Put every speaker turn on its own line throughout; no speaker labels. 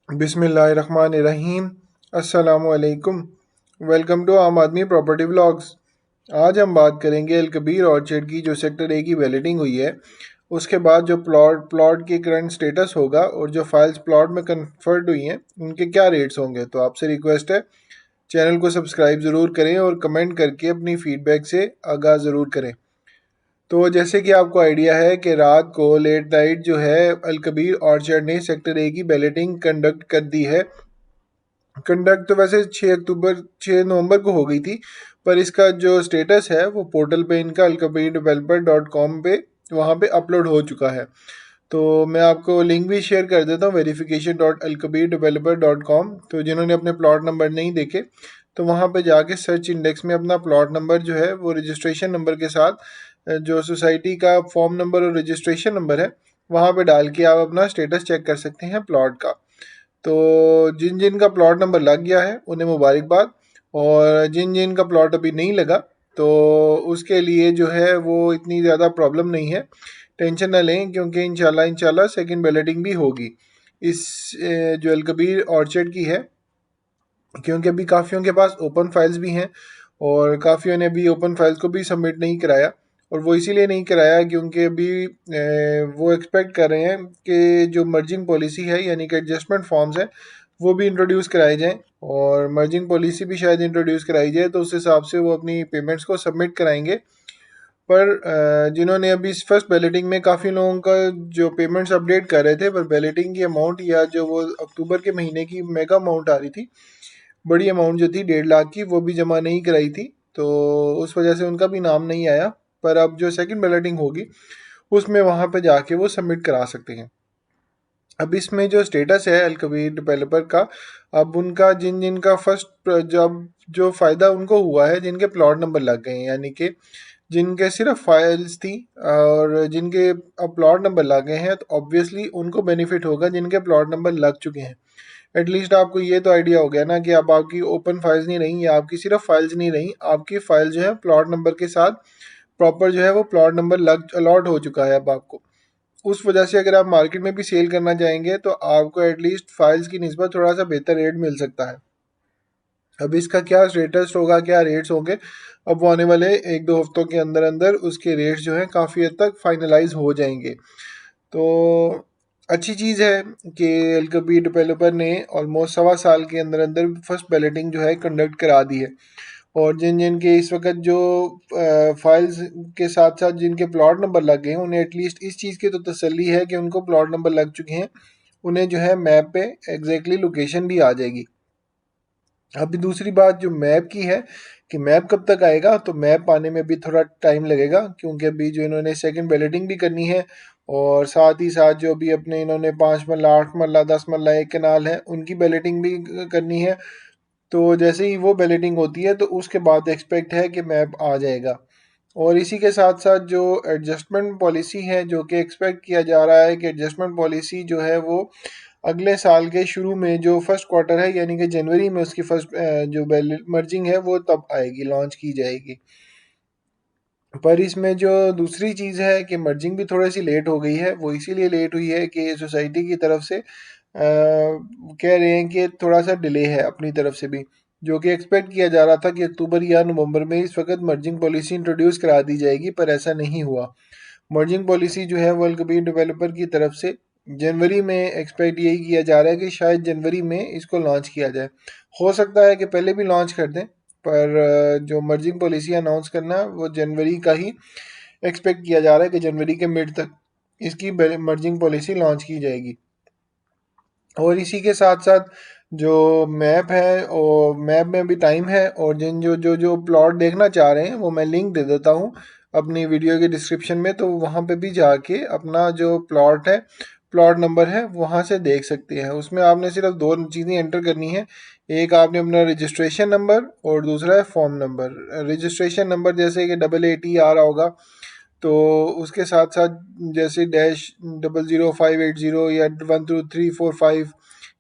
बिस्मिल्लाहिर्रहमानिर्रहीम। अस्सलामुअलैकुम। Welcome to आम आदमी प्रॉपर्टी व्लॉग्स। आज हम बात करेंगे अल कबीर ऑर्चर्ड की जो सेक्टर ए की वैलिडिंग हुई है, उसके बाद जो प्लॉट की करंट स्टेटस होगा और जो फाइल्स प्लॉट में कन्फर्ड हुई हैं उनके क्या रेट्स होंगे। तो आपसे रिक्वेस्ट है, चैनल को सब्सक्राइब ज़रूर करें और कमेंट करके अपनी फ़ीडबैक से आगाह ज़रूर करें। तो जैसे कि आपको आइडिया है कि रात को लेट नाइट जो है अल कबीर ऑर्चर्ड ने सेक्टर ए की बैलेटिंग कंडक्ट कर दी है। कंडक्ट तो वैसे 6 नवंबर को हो गई थी, पर इसका जो स्टेटस है वो पोर्टल पे इनका alkabirdeveloper.com पे वहाँ पे अपलोड हो चुका है। तो मैं आपको लिंक भी शेयर कर देता हूँ, verification.alkabirdeveloper.com। तो जिन्होंने अपने प्लॉट नंबर नहीं देखे तो वहाँ पे जाके सर्च इंडेक्स में अपना प्लॉट नंबर जो है वो रजिस्ट्रेशन नंबर के साथ जो सोसाइटी का फॉर्म नंबर और रजिस्ट्रेशन नंबर है वहाँ पे डाल के आप अपना स्टेटस चेक कर सकते हैं प्लॉट का। तो जिन जिन का प्लॉट नंबर लग गया है उन्हें मुबारकबाद, और जिन जिन का प्लॉट अभी नहीं लगा तो उसके लिए जो है वो इतनी ज़्यादा प्रॉब्लम नहीं है, टेंशन ना लें, क्योंकि इंशाल्लाह इंशाल्लाह सेकंड बैलेटिंग भी होगी इस जो अलकबीर ऑर्चर्ड की है। क्योंकि अभी काफ़ियों के पास ओपन फाइल्स भी हैं और काफ़ियों ने अभी ओपन फाइल्स को भी सबमिट नहीं कराया, और वो इसीलिए नहीं कराया क्योंकि अभी वो एक्सपेक्ट कर रहे हैं कि जो मर्जिंग पॉलिसी है यानी कि एडजस्टमेंट फॉर्म्स हैं वो भी इंट्रोड्यूस कराए जाएं, और मर्जिंग पॉलिसी भी शायद इंट्रोड्यूस कराई जाए तो उस हिसाब से वो अपनी पेमेंट्स को सबमिट कराएंगे। पर जिन्होंने अभी इस फर्स्ट बैलेटिंग में काफ़ी लोगों का जो पेमेंट्स अपडेट कर रहे थे, पर बैलेटिंग की अमाउंट या जो वो अक्टूबर के महीने की मेगा अमाउंट आ रही थी, बड़ी अमाउंट जो थी 1.5 लाख की, वो भी जमा नहीं कराई थी, तो उस वजह से उनका भी नाम नहीं आया। पर अब जो सेकंड बैलेटिंग होगी उसमें वहाँ पे जाके वो सबमिट करा सकते हैं। अब इसमें जो स्टेटस है अल कबीर डेवलपर का, अब उनका जिन जिन का फर्स्ट जब जो फ़ायदा उनको हुआ है, जिनके प्लॉट नंबर लग गए हैं, यानी कि जिनके सिर्फ फाइल्स थी और जिनके अब प्लॉट नंबर लग गए हैं, तो ऑब्वियसली उनको बेनिफिट होगा जिनके प्लॉट नंबर लग चुके हैं। एटलीस्ट आपको ये तो आइडिया हो गया ना कि अब आपकी ओपन फाइल्स नहीं रही या आपकी सिर्फ फाइल्स नहीं रही, आपकी फाइल जो है प्लॉट नंबर के साथ प्रॉपर जो है वो प्लॉट नंबर लग अलॉट हो चुका है अब आपको। उस वजह से अगर आप मार्केट में भी सेल करना चाहेंगे तो आपको एटलीस्ट फाइल्स की निस्बत थोड़ा सा बेहतर रेट मिल सकता है। अब इसका क्या स्टेटस होगा, क्या रेट्स होंगे, अब वो आने वाले 1-2 हफ्तों के अंदर अंदर उसके रेट्स जो हैं काफ़ी हद तक फाइनलाइज हो जाएंगे। तो अच्छी चीज़ है कि एलकबी डेवलपर ने ऑलमोस्ट 1.25 साल के अंदर अंदर फर्स्ट बैलेटिंग जो है कंडक्ट करा दी है, और जिन जिन के इस वक्त जो फाइल्स के साथ साथ जिनके प्लॉट नंबर लग गए हैं उन्हें एटलीस्ट इस चीज़ की तो तसल्ली है कि उनको प्लॉट नंबर लग चुके हैं, उन्हें जो है मैप पे एग्जैक्टली लोकेशन भी आ जाएगी। अभी दूसरी बात जो मैप की है कि मैप कब तक आएगा, तो मैप आने में भी थोड़ा टाइम लगेगा, क्योंकि अभी जो इन्होंने सेकंड बैलेटिंग भी करनी है और साथ ही साथ जो अभी अपने इन्होंने 5 मरला 8 मरला 10 मरला एक कनाल है उनकी बैलेटिंग भी करनी है। तो जैसे ही वो बैलेटिंग होती है तो उसके बाद एक्सपेक्ट है कि मैप आ जाएगा। और इसी के साथ साथ जो एडजस्टमेंट पॉलिसी है, जो कि एक्सपेक्ट किया जा रहा है कि एडजस्टमेंट पॉलिसी जो है वो अगले साल के शुरू में जो फर्स्ट क्वार्टर है यानी कि जनवरी में उसकी फर्स्ट जो मर्जिंग है वो तब आएगी, लॉन्च की जाएगी। पर इसमें जो दूसरी चीज़ है कि मर्जिंग भी थोड़ी सी लेट हो गई है, वो इसीलिए लेट हुई है कि सोसाइटी की तरफ से कह रहे हैं कि थोड़ा सा डिले है अपनी तरफ से भी, जो कि एक्सपेक्ट किया जा रहा था कि अक्टूबर या नवंबर में इस वक्त मर्जिंग पॉलिसी इंट्रोड्यूस करा दी जाएगी, पर ऐसा नहीं हुआ। मर्जिंग पॉलिसी जो है वर्ल्ड कबीर डेवलपर की तरफ से जनवरी में एक्सपेक्ट यही किया जा रहा है कि शायद जनवरी में इसको लॉन्च किया जाए। हो सकता है कि पहले भी लॉन्च कर दें, पर जो मर्जिंग पॉलिसी अनाउंस करना है वो जनवरी का ही एक्सपेक्ट किया जा रहा है कि जनवरी के मिड तक इसकी मर्जिंग पॉलिसी लॉन्च की जाएगी। और इसी के साथ साथ जो मैप है और मैप में भी टाइम है, और जिन जो जो जो प्लॉट देखना चाह रहे हैं वो मैं लिंक दे देता हूँ अपनी वीडियो के डिस्क्रिप्शन में, तो वहाँ पे भी जाके अपना जो प्लॉट है प्लॉट नंबर है वहाँ से देख सकते हैं। उसमें आपने सिर्फ दो चीज़ें एंटर करनी है, एक आपने अपना रजिस्ट्रेशन नंबर और दूसरा है फॉर्म नंबर। रजिस्ट्रेशन नंबर जैसे कि 88 आ रहा होगा, तो उसके साथ साथ जैसे -000580 या 12345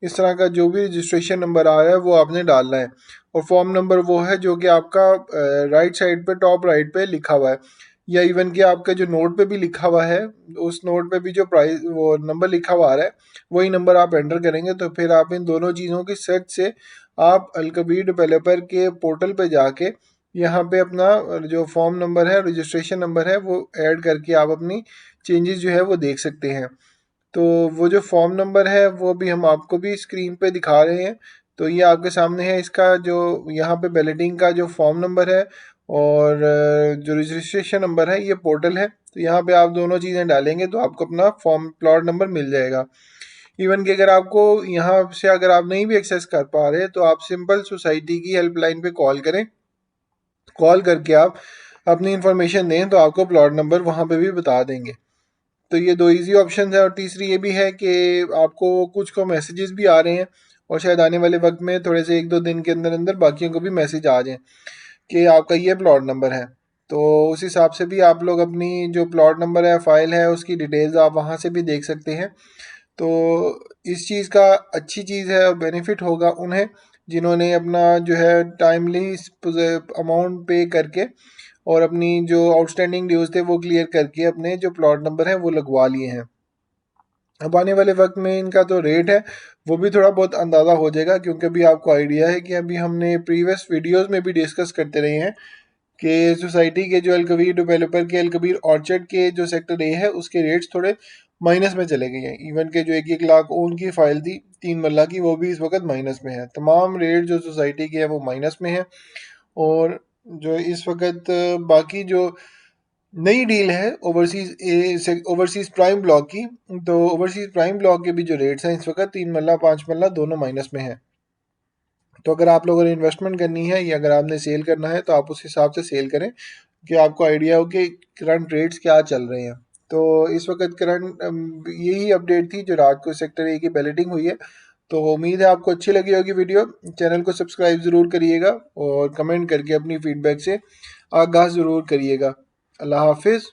इस तरह का जो भी रजिस्ट्रेशन नंबर आ रहा है वो आपने डालना है। और फॉर्म नंबर वो है जो कि आपका राइट साइड पे टॉप राइट पे लिखा हुआ है, या इवन कि आपका जो नोट पे भी लिखा हुआ है, उस नोट पे भी जो प्राइस वो नंबर लिखा हुआ आ रहा है वही नंबर आप एंटर करेंगे। तो फिर आप इन दोनों चीज़ों की सर्च से आप अलकबीर डेवलपर के पोर्टल पे जाके यहाँ पे अपना जो फॉर्म नंबर है, रजिस्ट्रेशन नंबर है, वो ऐड करके आप अपनी चेंजेस जो है वो देख सकते हैं। तो वो जो फॉर्म नंबर है वो भी हम आपको भी स्क्रीन पे दिखा रहे हैं। तो ये आपके सामने है, इसका जो यहाँ पे बैलेटिंग का जो फॉर्म नंबर है और जो रजिस्ट्रेशन नंबर है, ये पोर्टल है। तो यहाँ पे आप दोनों चीज़ें डालेंगे तो आपको अपना फॉर्म प्लॉट नंबर मिल जाएगा। इवन कि अगर आपको यहाँ से अगर आप नहीं भी एक्सेस कर पा रहे तो आप सिंपल सोसाइटी की हेल्पलाइन पे कॉल करें, कॉल करके आप अपनी इन्फॉर्मेशन दें तो आपको प्लॉट नंबर वहाँ पे भी बता देंगे। तो ये दो इजी ऑप्शन है। और तीसरी ये भी है कि आपको कुछ को मैसेजेस भी आ रहे हैं और शायद आने वाले वक्त में थोड़े से 1-2 दिन के अंदर अंदर बाकियों को भी मैसेज आ जाए कि आपका ये प्लॉट नंबर है। तो उस हिसाब से भी आप लोग अपनी जो प्लॉट नंबर है, फाइल है, उसकी डिटेल्स आप वहाँ से भी देख सकते हैं। तो इस चीज़ का अच्छी चीज़ है और बेनिफिट होगा उन्हें जिन्होंने अपना जो है टाइमली अमाउंट पे करके और अपनी जो आउटस्टैंडिंग ड्यूज थे वो क्लियर करके अपने जो प्लॉट नंबर है वो लगवा लिए हैं। अब आने वाले वक्त में इनका जो रेट है वो भी थोड़ा बहुत अंदाज़ा हो जाएगा, क्योंकि अभी आपको आइडिया है कि अभी हमने प्रीवियस वीडियोस में भी डिस्कस करते रहे हैं कि सोसाइटी के जो अलकबीर डेवलपर के अलकबीर ऑर्चर्ड के जो सेक्टर ए है उसके रेट्स थोड़े माइनस में चले गए हैं। इवन के जो 1-1 लाख ओन की फाइल थी 3 मरला की, वो भी इस वक्त माइनस में है। तमाम रेट जो सोसाइटी के हैं वो माइनस में है। और जो इस वक्त बाकी जो नई डील है ओवरसीज प्राइम ब्लॉक की, तो ओवरसीज प्राइम ब्लॉक के भी जो रेट्स हैं इस वक्त 3 मरला 5 मरला दोनों माइनस में है। तो अगर आप लोगों ने इन्वेस्टमेंट करनी है या अगर आपने सेल करना है तो आप उस हिसाब से सेल करें कि आपको आइडिया हो कि करंट रेट्स क्या चल रहे हैं। तो इस वक्त करंट यही अपडेट थी जो रात को सेक्टर ए की बैलेटिंग हुई है। तो उम्मीद है आपको अच्छी लगी होगी वीडियो। चैनल को सब्सक्राइब ज़रूर करिएगा और कमेंट करके अपनी फीडबैक से आगाह ज़रूर करिएगा। अल्लाह हाफिज़।